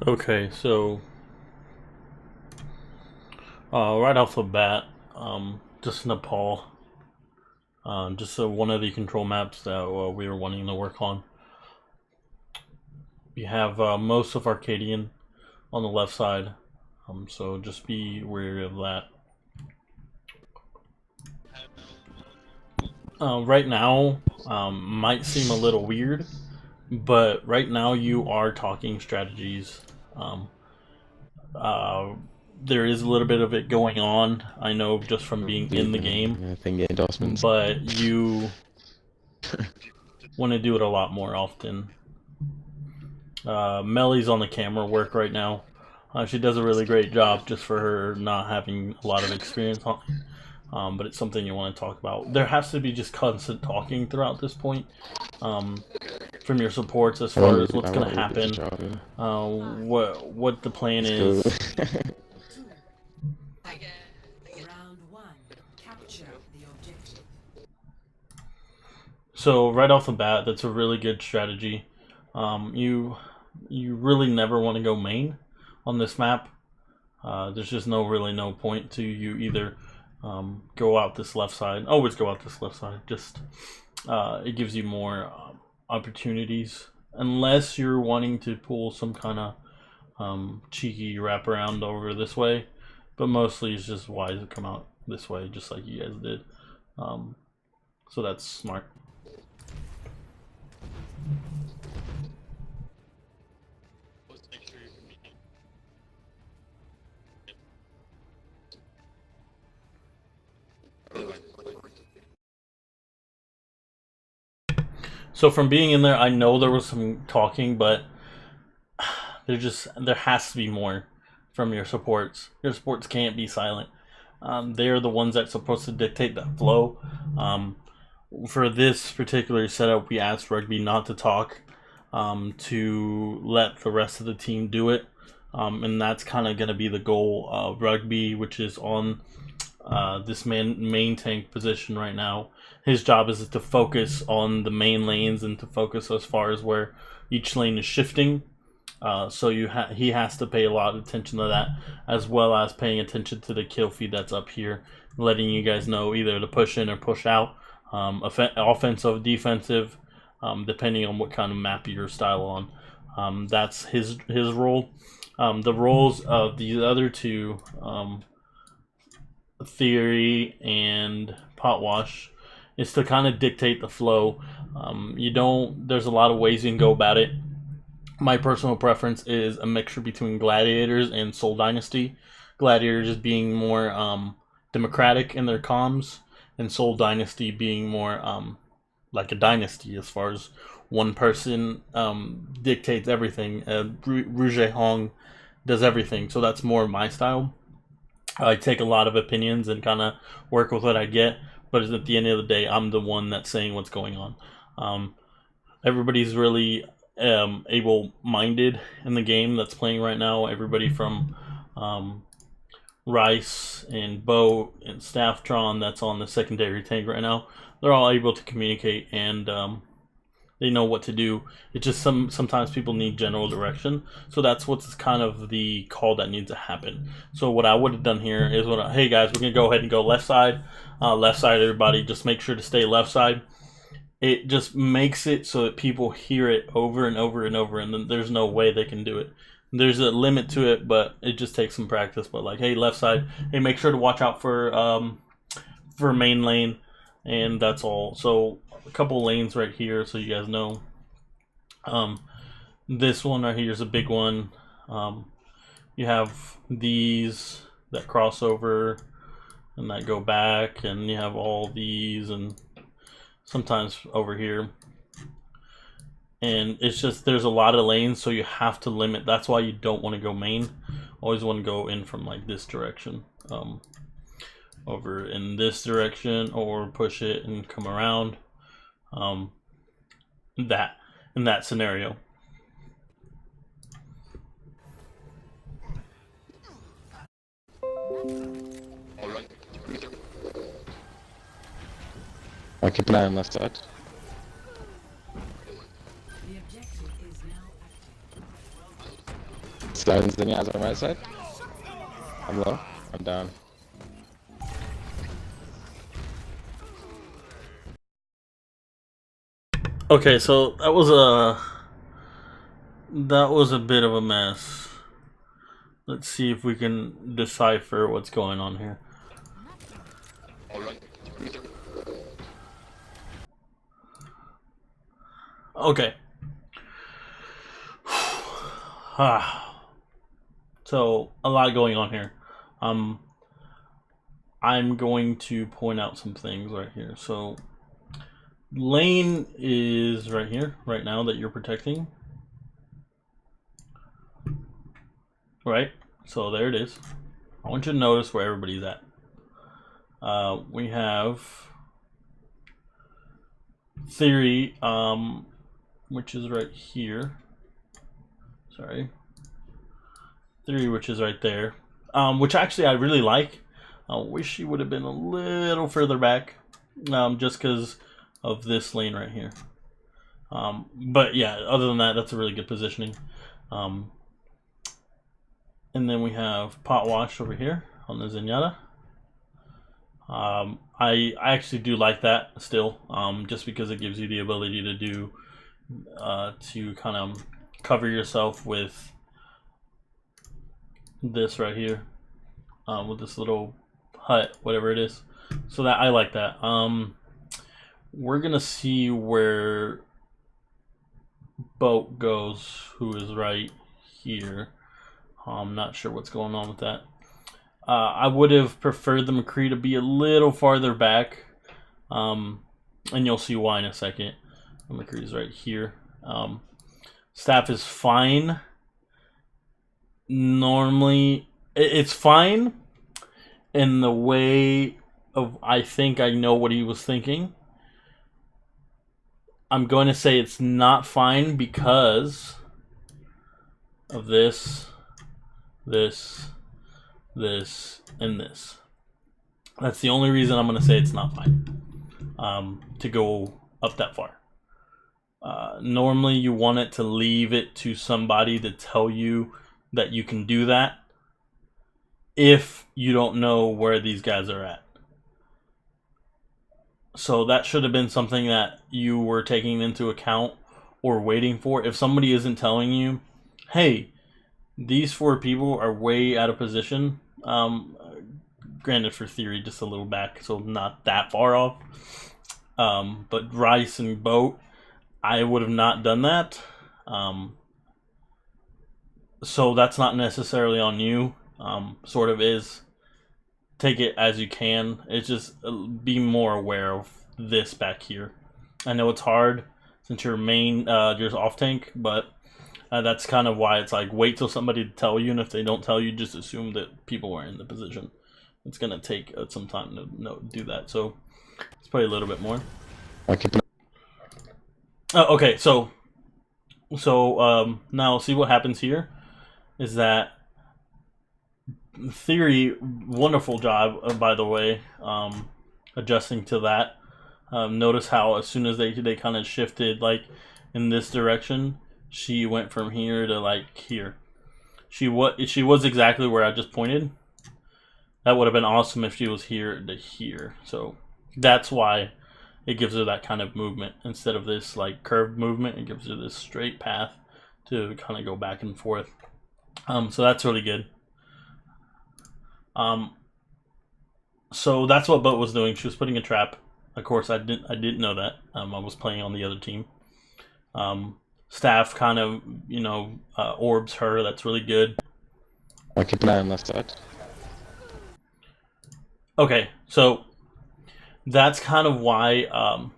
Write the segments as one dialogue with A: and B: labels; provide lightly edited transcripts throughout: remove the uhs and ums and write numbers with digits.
A: Okay, so right off the bat, just Nepal, just one of the control maps that we were wanting to work on. You have most of Arcadian on the left side, so just be wary of that. Right now, might seem a little weird, but right now you are talking strategies. Um, uh, there is a little bit of it going on. I know just from being in the game,
B: Thing endorsements.
A: but you want to do it a lot more often. Melly's on the camera work right now. She does a really great job just for her not having a lot of experience on but it's something you want to talk about. There has to be just constant talking throughout this point from your supports as far as what's going to happen, what the plan is. So right off the bat, that's a really good strategy. You really never want to go main on this map. There's just no point to you either go out this left side. Always go out this left side. Just it gives you more opportunities, unless you're wanting to pull some kind of cheeky wraparound over this way. But mostly it's just wise to come out this way, just like you guys did. So that's smart. So from being in there, I know there was some talking, but there has to be more from your supports. Your supports can't be silent. They're the ones that's supposed to dictate that flow. For this particular setup, we asked Rugby not to talk, to let the rest of the team do it, and that's kind of going to be the goal of Rugby, which is on this main tank position right now. His job is to focus on the main lanes and to focus as far as where each lane is shifting. So he has to pay a lot of attention to that, as well as paying attention to the kill feed that's up here, letting you guys know either to push in or push out, offensive, defensive, depending on what kind of map you're style on. That's his role. The roles of the other two, Theory and Potwash, is to kind of dictate the flow. There's a lot of ways you can go about it. My personal preference is a mixture between Gladiators and Soul Dynasty. Gladiators being more democratic in their comms, and Soul Dynasty being more like a dynasty as far as one person dictates everything. Rouge Hong does everything, so that's more my style. I take a lot of opinions and kind of work with what I get, but at the end of the day, I'm the one that's saying what's going on. Everybody's really able-minded in the game that's playing right now. Everybody from Rice and Bo and Stafftron that's on the secondary tank right now, they're all able to communicate and they know what to do. It's just sometimes people need general direction, so that's what's kind of the call that needs to happen. So what I would have done here is, hey guys, we're gonna go ahead and go left side, everybody. Just make sure to stay left side. It just makes it so that people hear it over and over and over, and then there's no way they can do it. There's a limit to it, but it just takes some practice. But like, hey, left side, hey, make sure to watch out for main lane, and that's all. So a couple lanes right here, so you guys know. This one right here is a big one. You have these that cross over and that go back, and you have all these, and sometimes over here. And it's just, there's a lot of lanes, so you have to limit. That's why you don't want to go main. Always want to go in from like this direction, over in this direction, or push it and come around. That in that scenario.
B: I can play on left side. Seven Zinnias on the right side. I'm low. I'm down.
A: Okay, so that was a bit of a mess. Let's see if we can decipher what's going on here. Okay. So a lot going on here. I'm going to point out some things right here. So lane is right here, right now, that you're protecting. Right? So there it is. I want you to notice where everybody's at. We have Theory, which is right here. Sorry. Theory, which is right there. Which actually I really like. I wish he would have been a little further back. Just because of this lane right here. But yeah, other than that, that's a really good positioning. And then we have Pot Wash over here on the Zenyatta. I actually do like that still, just because it gives you the ability to do to kind of cover yourself with this right here, with this little hut, whatever it is. So that I like that. We're gonna see where Boat goes, who is right here. I'm not sure what's going on with that. I would have preferred the McCree to be a little farther back, and you'll see why in a second. The McCree's right here. Staff is fine. Normally, it's fine in the way of I think I know what he was thinking. I'm going to say it's not fine because of this, and this. That's the only reason I'm going to say it's not fine, to go up that far. Normally you want it to leave it to somebody to tell you that you can do that if you don't know where these guys are at. So that should have been something that you were taking into account or waiting for. If somebody isn't telling you, hey, these 4 people are way out of position, granted for Theory just a little back, so not that far off, but Rice and Boat, I would have not done that. So that's not necessarily on you, sort of is. Take it as you can. It's just be more aware of this back here. I know it's hard since you're you're off tank, but that's kind of why it's like wait till somebody to tell you, and if they don't tell you, just assume that people are in the position. It's gonna take some time to do that. So let's play a little bit more. Okay, so now see what happens here is that Theory, wonderful job, by the way, adjusting to that. Notice how as soon as they kind of shifted like in this direction, she went from here to like here. She was exactly where I just pointed. That would have been awesome if she was here to here. So that's why it gives her that kind of movement instead of this like curved movement. It gives her this straight path to kind of go back and forth. So that's really good. So that's what Boat was doing. She was putting a trap. Of course, I didn't know that. I was playing on the other team. Staff kind of, orbs her. That's really good.
B: I'll keep an eye on left side.
A: Okay, so that's kind of why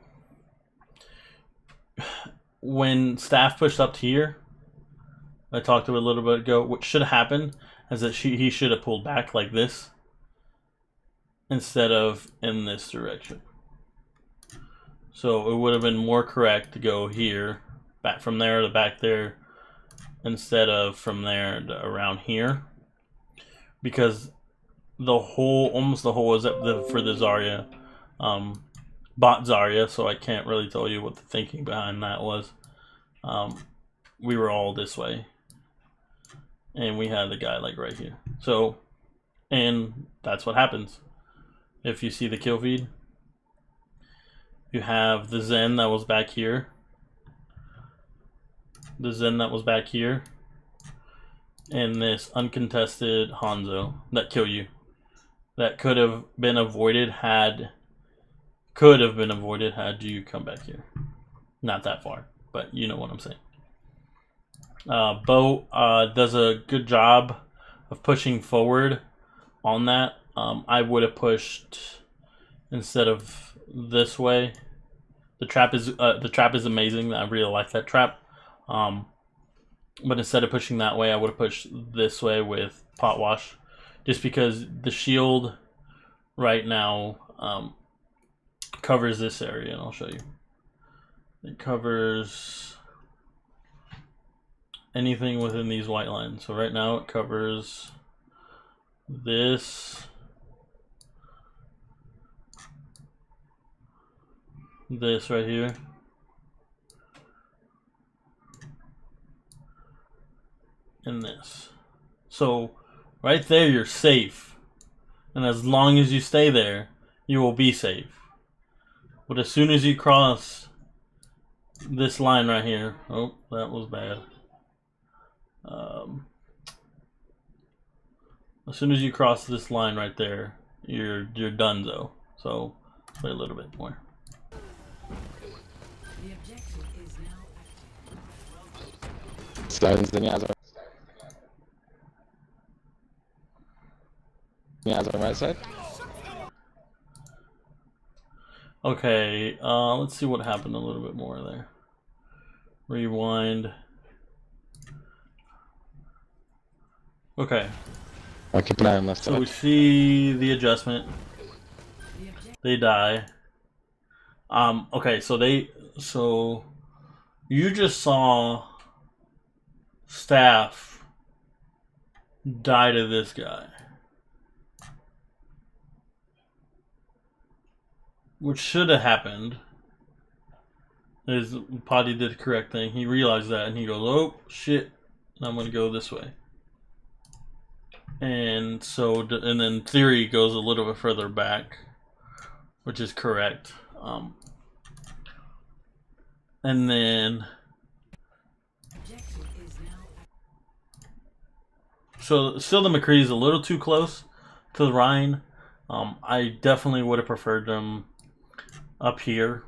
A: when Staff pushed up to here, I talked to it a little bit ago, what should have happened is that he should have pulled back like this instead of in this direction. So it would have been more correct to go here, back from there to back there, instead of from there to around here, because almost the whole is for the Zarya, bot Zarya. So I can't really tell you what the thinking behind that was. We were all this way. and we had the guy like right here. So, and that's what happens. If you see the kill feed, you have the Zen that was back here, the Zen that was back here, and this uncontested Hanzo that kill you. That could have been avoided had you come back here. Not that far, but you know what I'm saying. Bo does a good job of pushing forward on that. I would have pushed instead of this way. The trap is amazing. I really like that trap. But instead of pushing that way, I would have pushed this way with pot wash, just because the shield right now covers this area, and I'll show you. It covers anything within these white lines. So right now it covers this, this right here, and this. So right there you're safe, and as long as you stay there you will be safe. But as soon as you cross this line right here, oh, that was bad. As soon as you cross this line right there, you're done though. So play a little bit more.
C: The objective is now active.
B: Stones the Nyaz on right side.
A: Okay, let's see what happened a little bit more there. Rewind. Okay.
B: I'll keep an eye on left
A: So we
B: side.
A: see the adjustment.
C: The objective
A: They die. Okay, so you just saw Staff die to this guy. Which should have happened is Potty did the correct thing. He realized that and he goes, oh shit, I'm gonna go this way. And so, and then Theory goes a little bit further back, which is correct. And then,
C: objective is now active.
A: so still the McCree is a little too close to the Rhine. I definitely would have preferred them up here,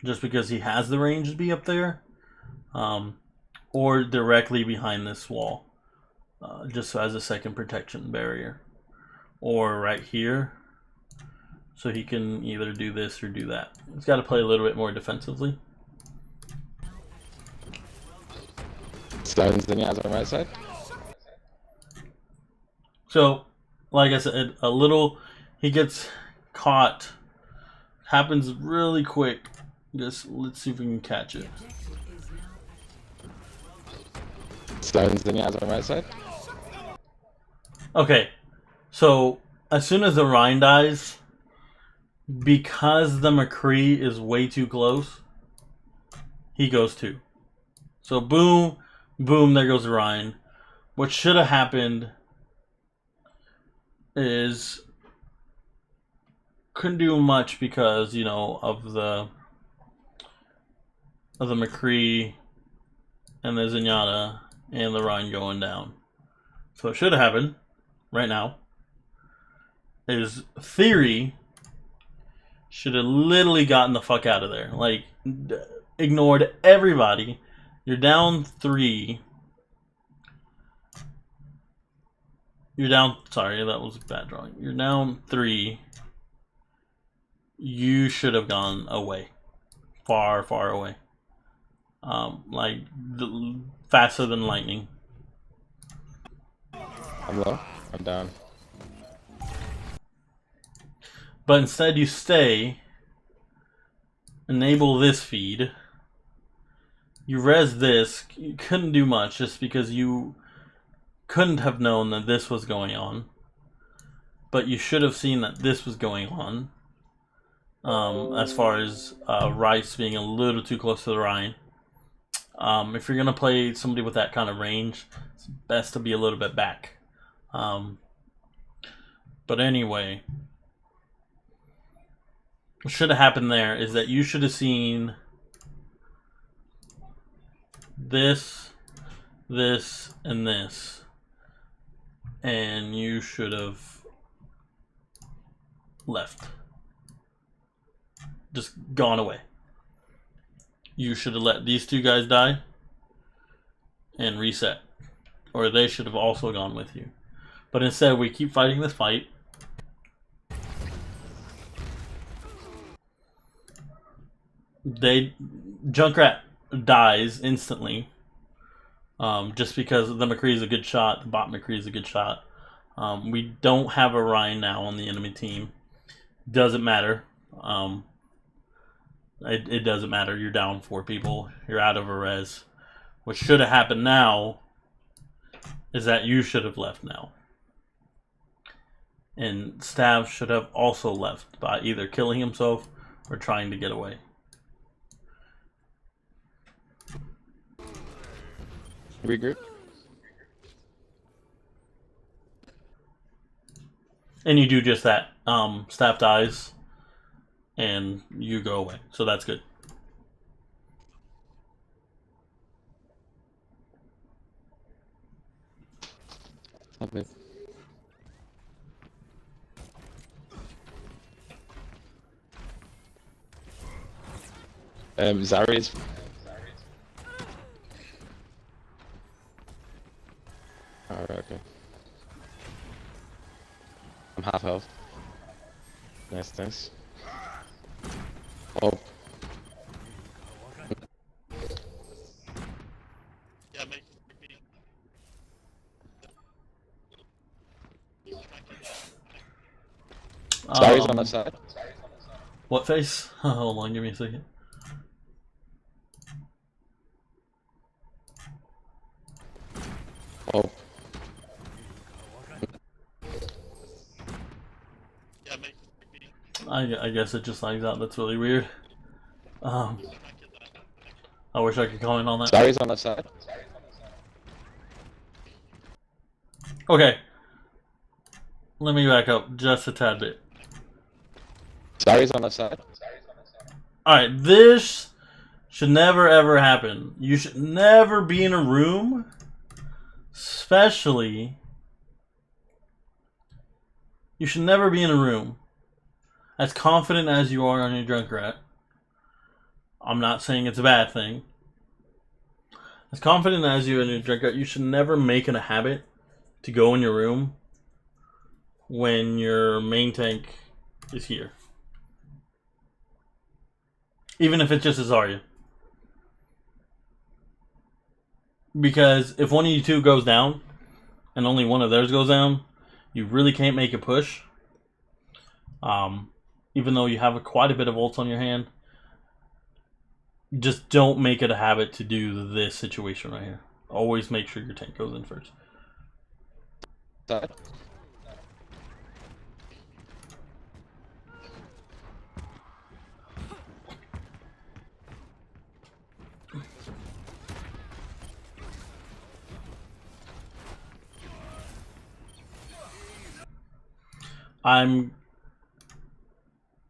A: just because he has the range to be up there, or directly behind this wall, just as a second protection barrier, or right here, so he can either do this or do that. He's got to play a little bit more defensively.
B: Stones the Nyaz on right side.
A: So, like I said, a little, he gets caught, happens really quick. Just let's see if we can catch it.
C: Objective is now active.
B: Stones the Nyaz on right side.
A: Okay, so as soon as the Rhine dies, because the McCree is way too close, he goes too. So boom, boom, there goes the Rhine. What should have happened is couldn't do much because, you know, of the McCree and the Zenyatta and the Rhine going down. So it should have happened right now is Theory should have literally gotten the fuck out of there. Like, ignored everybody. You're down 3. You're down, sorry, that was a bad drawing. You're down 3. You should have gone away. Far, far away. Like, faster than lightning.
B: I'm low. I'm down.
A: But instead you stay, enable this feed, you res this, you couldn't do much just because you couldn't have known that this was going on. But you should have seen that this was going on. As far as Rice being a little too close to the Rhine. If you're gonna play somebody with that kind of range, it's best to be a little bit back. But anyway, what should have happened there is that you should have seen this, and this, and you should have left. Just gone away. You should have let these two guys die and reset. Or they should have also gone with you. But instead, we keep fighting this fight. Junkrat dies instantly. Just because the McCree is a good shot. The bot McCree is a good shot. We don't have a Ryan now on the enemy team. Doesn't matter. It doesn't matter. You're down 4 people. You're out of a res. What should have happened now is that you should have left now. And Stav should have also left by either killing himself or trying to get away.
B: Regroup.
A: And you do just that. Stav dies and you go away. So that's good.
B: Okay. Zarya's. Alright, okay. I'm half health. Nice, nice. Oh. Zarya's on that side.
A: What face? Hold on, give me a second.
B: Oh.
A: I guess it just lags out. That's really weird. I wish I could comment on that.
B: Zarya's on that side.
A: Okay. Let me back up just a tad bit.
B: Zarya's on that side.
A: Alright, this should never ever happen. You should never be in a room, especially... You should never be in a room as confident as you are on your Junkrat. I'm not saying it's a bad thing. As confident as you are in your Junkrat, you should never make it a habit to go in your room when your main tank is here. Even if it's just a Zarya. Because if one of you two goes down, and only one of theirs goes down, you really can't make a push. Even though you have quite a bit of ults on your hand. Just don't make it a habit to do this situation right here. Always make sure your tank goes in first.
B: Side.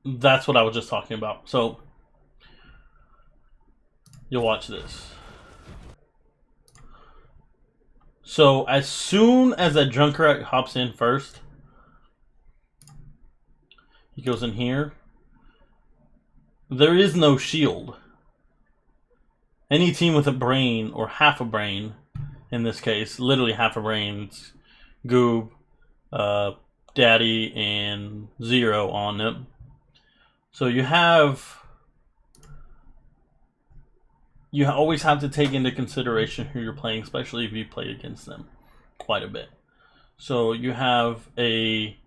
A: That's what I was just talking about. So, you'll watch this. So, as soon as that Junkrat hops in first, he goes in here. There is no shield. Any team with a brain, or half a brain, in this case, literally half a brain, it's Goob, Daddy, and Zero on them. So you always have to take into consideration who you're playing, especially if you play against them quite a bit. So you have a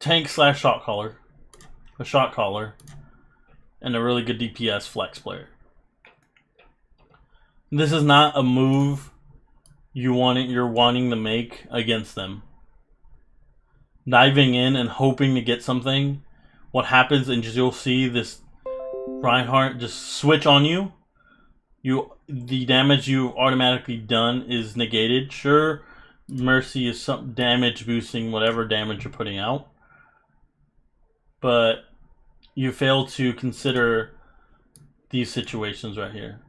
A: tank / shot caller, and a really good DPS flex player. This is not a move you're wanting to make against them. Diving in and hoping to get something. What happens, and you'll see this Reinhardt just switch on you. the damage you've automatically done is negated. Sure, Mercy is some damage boosting whatever damage you're putting out, but you fail to consider these situations right here.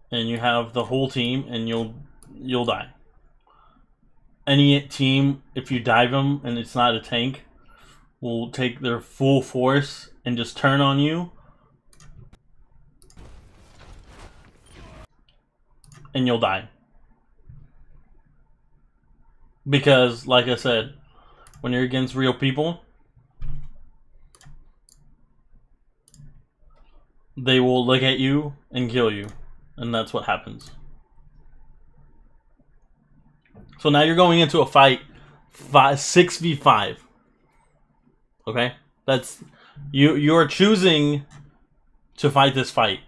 A: And you have the whole team, and you'll die. Any team, if you dive them and it's not a tank, will take their full force and just turn on you, and you'll die. Because, like I said, when you're against real people, they will look at you and kill you. And that's what happens. So now you're going into a fight 6v5. Okay? That's you're choosing to fight this fight.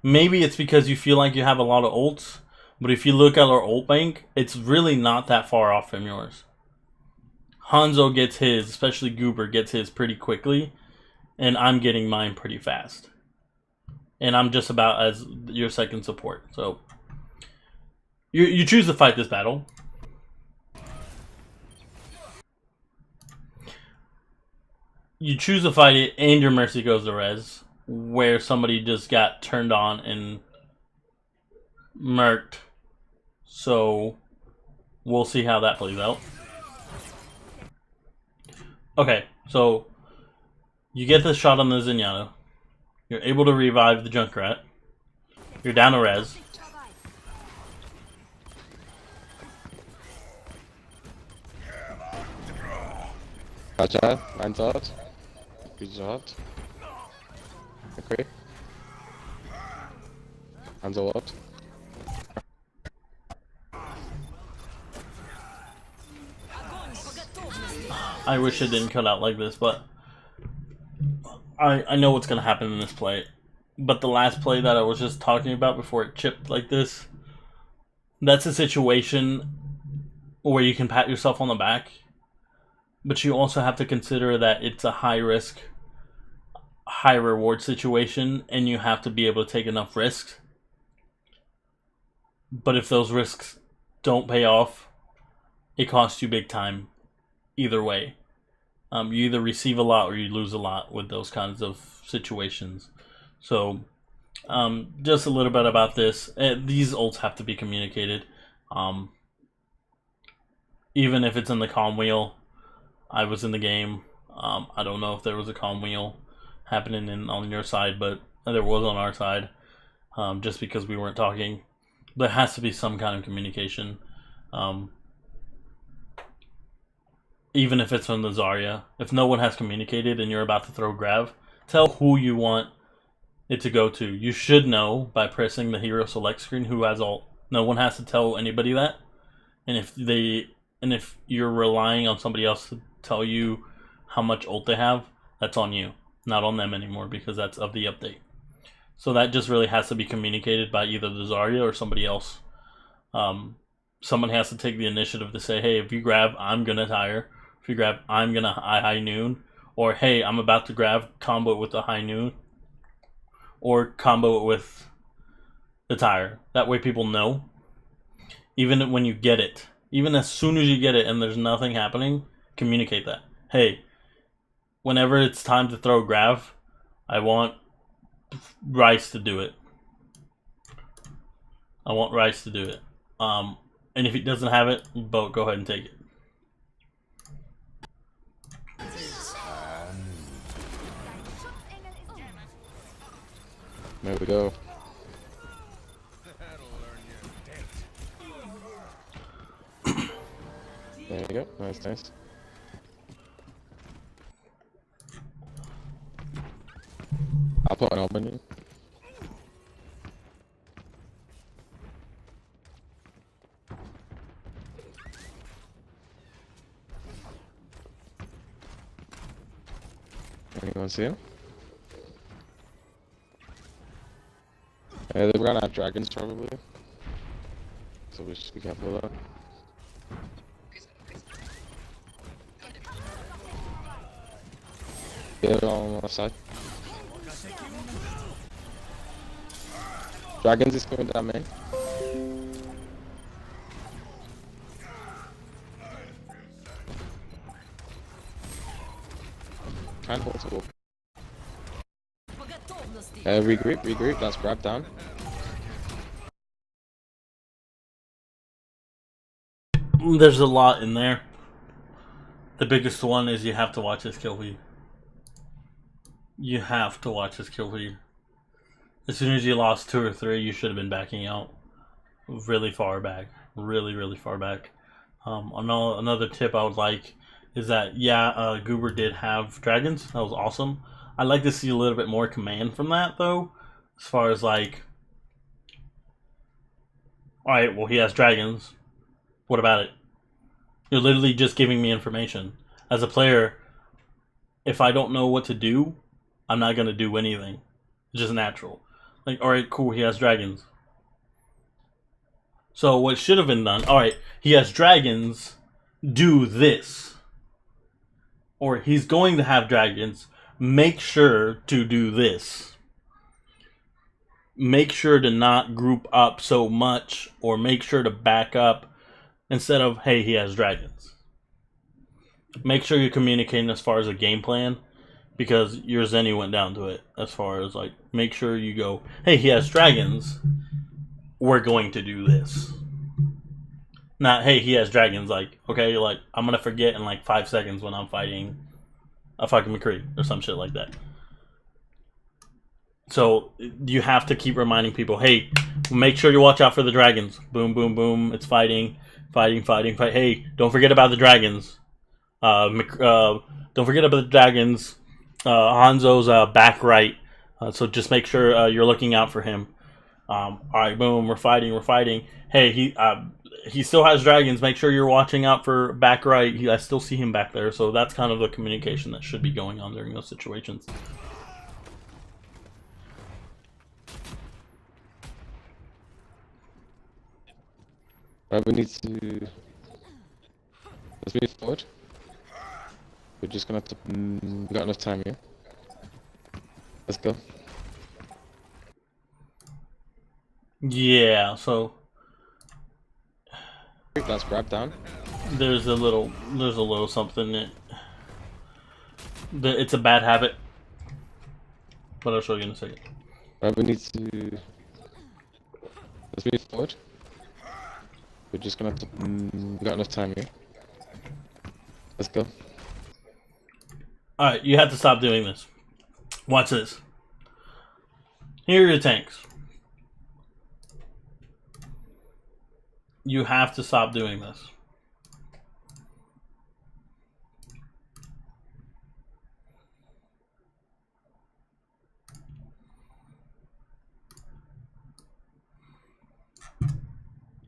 A: Maybe it's because you feel like you have a lot of ults, but if you look at our ult bank, it's really not that far off from yours. Hanzo gets his, especially Goober gets his pretty quickly, and I'm getting mine pretty fast. And I'm just about as your second support. So you choose to fight this battle. You choose to fight it, and your Mercy goes to res, where somebody just got turned on and murked. So we'll see how that plays out. Okay, so you get the shot on the Zenyatta. You're able to revive the Junkrat. You're down to res.
B: Gotcha. Einsatz. Good job. Okay. Hanzo up.
A: I wish it didn't cut out like this, but I know what's going to happen in this play. But the last play that I was just talking about before it chipped like this, that's a situation where you can pat yourself on the back, but you also have to consider that it's a high risk, high reward situation, and you have to be able to take enough risks. But if those risks don't pay off, it costs you big time either way. You either receive a lot or you lose a lot with those kinds of situations. So, just a little bit about this. These ults have to be communicated. Even if it's in the comm wheel. I was in the game. I don't know if there was a comm wheel happening on your side, but there was on our side. Just because we weren't talking. There has to be some kind of communication. Even if it's from the Zarya. If no one has communicated and you're about to throw Grav, tell who you want it to go to. You should know by pressing the hero select screen who has ult. No one has to tell anybody that. And if you're relying on somebody else to tell you how much ult they have, that's on you. Not on them anymore, because that's of the update. So that just really has to be communicated by either the Zarya or somebody else. Someone has to take the initiative to say, hey, if you grab, I'm gonna tire. If you grab, I'm gonna high noon. Or, hey, I'm about to grab, combo it with the high noon. Or combo it with the tire. That way people know. Even when you get it. Even as soon as you get it and there's nothing happening, communicate that. Hey, whenever it's time to throw Grav, I want Rice to do it. I want Rice to do it. And if he doesn't have it, Boat, go ahead and take it.
B: There we go. There you go. Nice, nice. I'll put an open in. Anyone see him? They're gonna have dragons probably. So we should be careful of that. Yeah, they're all on the left side. Dragons is coming down, man. Try and hold to up. Regroup. That's grab down.
A: There's a lot in there. The biggest one is you have to watch his kill feed. You have to watch his kill feed. As soon as you lost 2 or 3, you should have been backing out really far back. Really far back. Another tip I would like is that, Goober did have dragons. That was awesome. I'd like to see a little bit more command from that, though. As far as, like, alright, well, he has dragons. What about it? You're literally just giving me information. As a player, if I don't know what to do, I'm not going to do anything. It's just natural. Like, alright, cool, he has dragons. So what should have been done, alright, he has dragons, do this. Or he's going to have dragons, make sure to do this. Make sure to not group up so much, or make sure to back up instead of, hey, he has dragons. Make sure you're communicating as far as a game plan, because your Zenny went down to it. As far as, like, make sure you go, hey, he has dragons, we're going to do this. Not, hey, he has dragons, like, okay, like, I'm gonna forget in like 5 seconds when I'm fighting a fucking McCree or some shit like that. So you have to keep reminding people, hey, make sure you watch out for the dragons. Boom, boom, boom. It's fighting. Hey, don't forget about the dragons. Don't forget about the dragons. Hanzo's back right. So just make sure you're looking out for him. Alright, boom, we're fighting. Hey, he still has dragons. Make sure you're watching out for back right. I still see him back there. So that's kind of the communication that should be going on during those situations.
B: Right, we need to... Let's move forward. We're just gonna have to... we got enough time here. Let's go.
A: Yeah, so...
B: That's grab down.
A: There's a little something that it's a bad habit, but I'll show you in a second.
B: Right, we need to... Let's move forward. We're just gonna have to... we got enough time here. Let's go.
A: Alright, you have to stop doing this. Watch this. Here are your tanks. You have to stop doing this.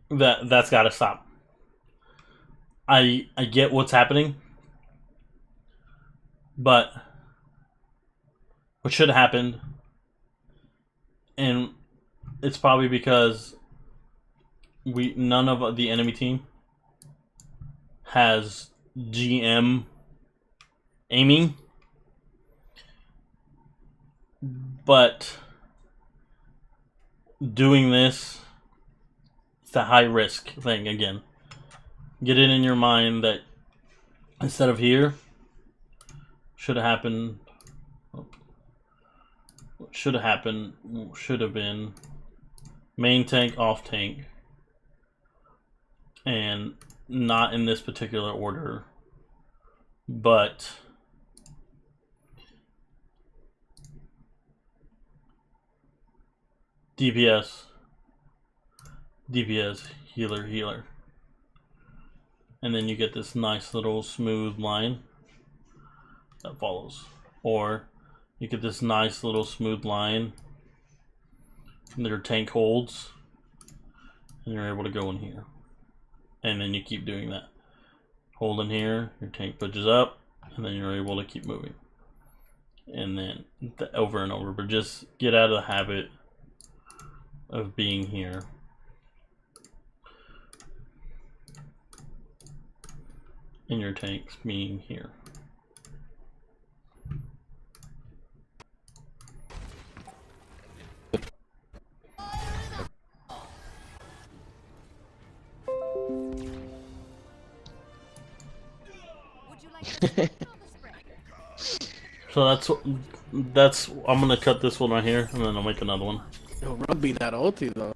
A: That's got to stop. I get what's happening, but what should have happened, and it's probably because none of the enemy team has GM aiming, but doing this, it's a high risk thing again. Get it in your mind that instead of here, should have happened. What should have happened should have been main tank, off tank, and not in this particular order, but DPS, healer, and then you get this nice little smooth line that follows, or you get this nice little smooth line that your tank holds, and you're able to go in here, and then you keep doing that. Hold in here, your tank pushes up, and then you're able to keep moving, and then over and over. But just get out of the habit of being here. And your tanks being here. So that's I'm gonna cut this one right here, and then I'll make another one.
D: Yo, Rugby that ulti though.